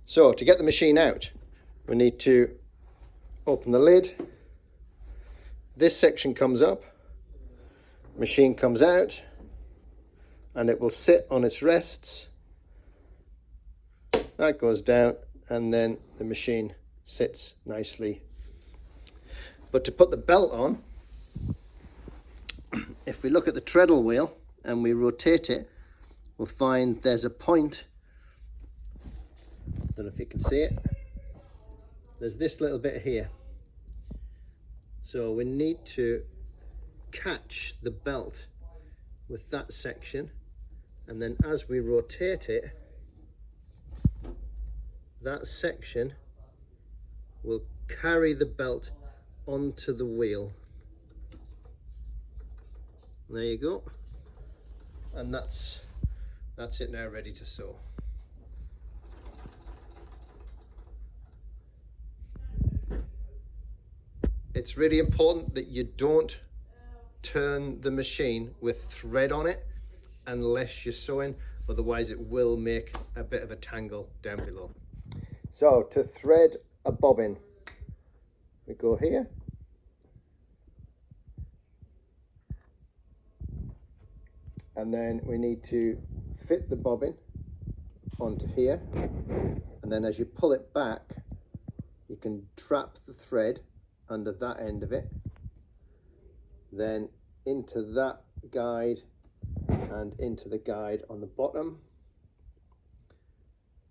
So to get the machine out, we need to open the lid. This section comes up, machine comes out, and it will sit on its rests. That goes down, and then the machine sits nicely. But to put the belt on, if we look at the treadle wheel and we rotate it, we'll find there's a point. Don't know if you can see it. There's this little bit here. So we need to catch the belt with that section, and then as we rotate it, that section will carry the belt onto the wheel. There you go. And that's it now, ready to sew. It's really important that you don't turn the machine with thread on it unless you're sewing, otherwise it will make a bit of a tangle down below. So to thread a bobbin, we go here, and then we need to fit the bobbin onto here, and then as you pull it back, you can trap the thread under that end of it, then into that guide and into the guide on the bottom.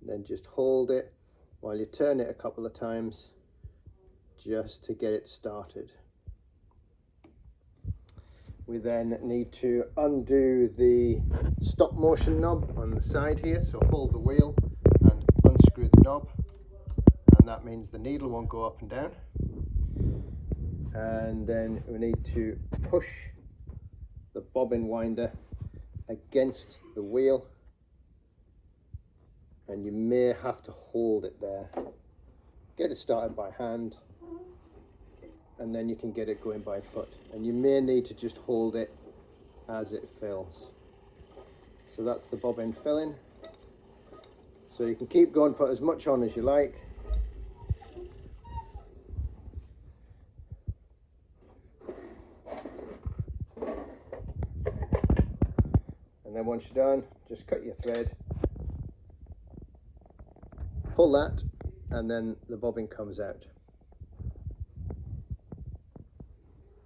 Then just hold it while you turn it a couple of times just to get it started. We then need to undo the stop motion knob on the side here, so hold the wheel and unscrew the knob, and that means the needle won't go up and down. And then we need to push the bobbin winder against the wheel, and you may have to hold it there. Get it started by hand, and then you can get it going by foot, and you may need to just hold it as it fills. So that's the bobbin filling. So you can keep going, put as much on as you like. And then once you're done, just cut your thread, pull that, and then the bobbin comes out.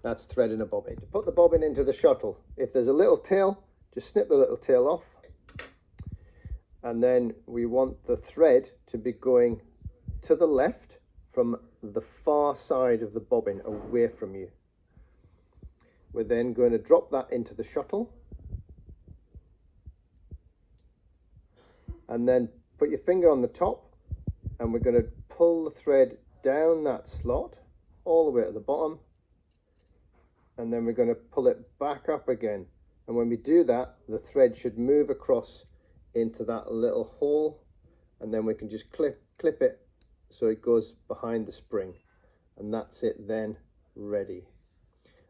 That's threading a bobbin. To put the bobbin into the shuttle, if there's a little tail, just snip the little tail off. And then we want the thread to be going to the left from the far side of the bobbin, away from you. We're then going to drop that into the shuttle, and then put your finger on the top, and we're going to pull the thread down that slot all the way to the bottom, and then we're going to pull it back up again. And when we do that, the thread should move across into that little hole, and then we can just clip it so it goes behind the spring, and that's it then, ready.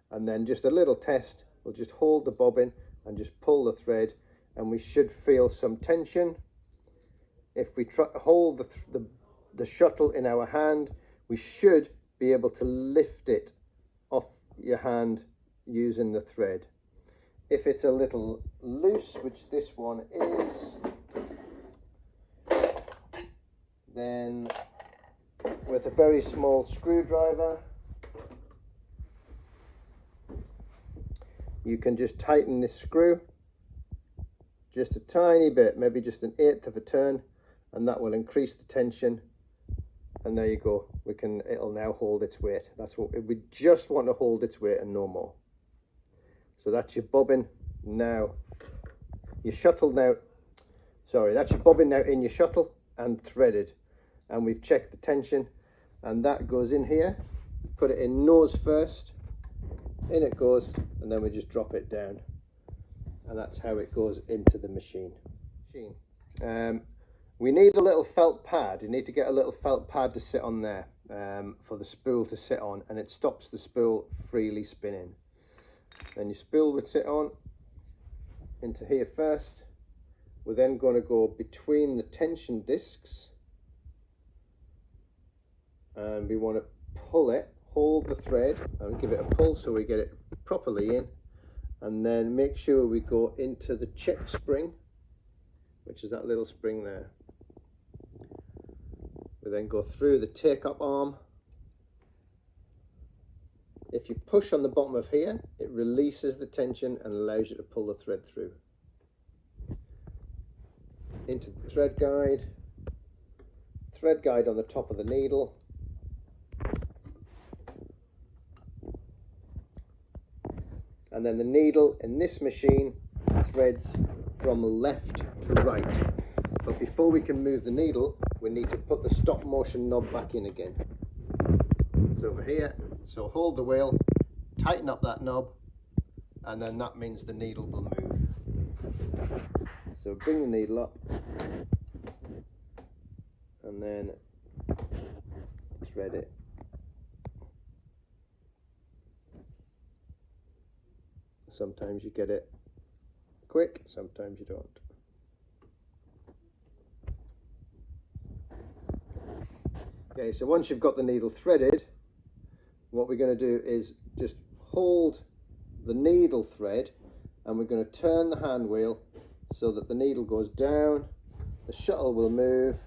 And then just a little test, we'll just hold the bobbin and just pull the thread, and we should feel some tension. If we hold the shuttle in our hand, we should be able to lift it off your hand using the thread. If it's a little loose, which this one is, then with a very small screwdriver, you can just tighten this screw just a tiny bit, maybe just 1/8 of a turn, and that will increase the tension. And there you go, it'll now hold its weight. That's what we just want to hold its weight and no more. So that's your bobbin now, your shuttle now, sorry, that's your bobbin now in your shuttle and threaded. And we've checked the tension, and that goes in here. Put it in nose first, in it goes, and then we just drop it down. And that's how it goes into the machine. We need a little felt pad. You need to get a little felt pad to sit on there for the spool to sit on, and it stops the spool freely spinning. Then your spool would sit on into here first. We're then going to go between the tension discs and we want to pull it, hold the thread and give it a pull so we get it properly in, and then make sure we go into the check spring, which is that little spring there. We then go through the take up arm. If you push on the bottom of here, it releases the tension and allows you to pull the thread through. Into the thread guide on the top of the needle. And then the needle in this machine threads from left to right. But before we can move the needle, we need to put the stop motion knob back in again. It's over here. So hold the wheel, tighten up that knob, and then that means the needle will move. So bring the needle up, and then thread it. Sometimes you get it quick, sometimes you don't. Okay, so once you've got the needle threaded, what we're going to do is just hold the needle thread, and we're going to turn the hand wheel so that the needle goes down, the shuttle will move,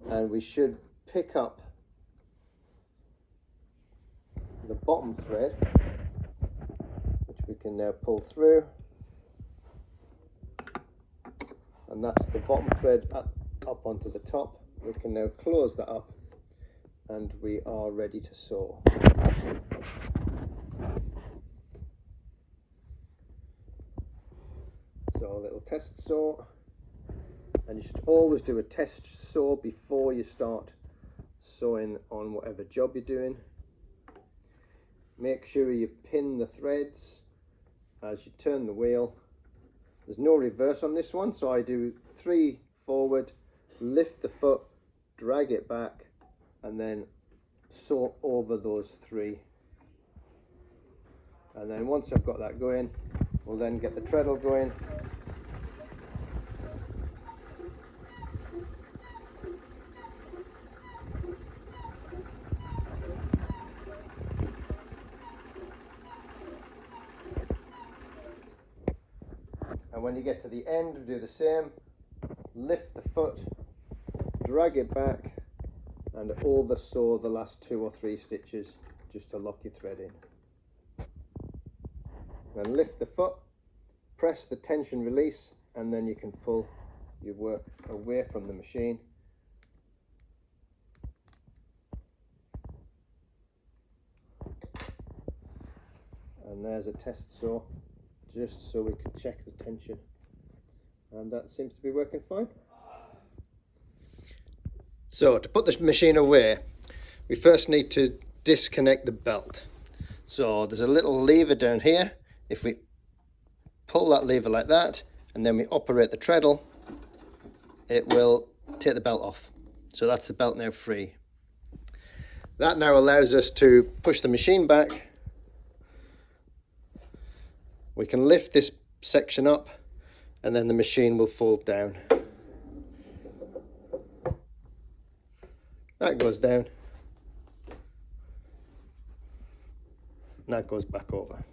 and we should pick up the bottom thread, which we can now pull through, and that's the bottom thread up onto the top. We can now close that up and we are ready to sew. So a little test sew, and you should always do a test sew before you start sewing on whatever job you're doing. Make sure you pin the threads as you turn the wheel. There's no reverse on this one, so I do 3 forward, lift the foot, drag it back, and then sew over those 3. And then once I've got that going, we'll then get the treadle going. And when you get to the end, we do the same. Lift the foot, drag it back, and over sew the last 2 or 3 stitches just to lock your thread in. Then lift the foot, press the tension release, and then you can pull your work away from the machine. And there's a test sew, just so we can check the tension, and that seems to be working fine. So to put the machine away, we first need to disconnect the belt. So there's a little lever down here. If we pull that lever like that, and then we operate the treadle, it will take the belt off. So that's the belt now free. That now allows us to push the machine back. We can lift this section up, and then the machine will fold down. That goes down. That goes back over.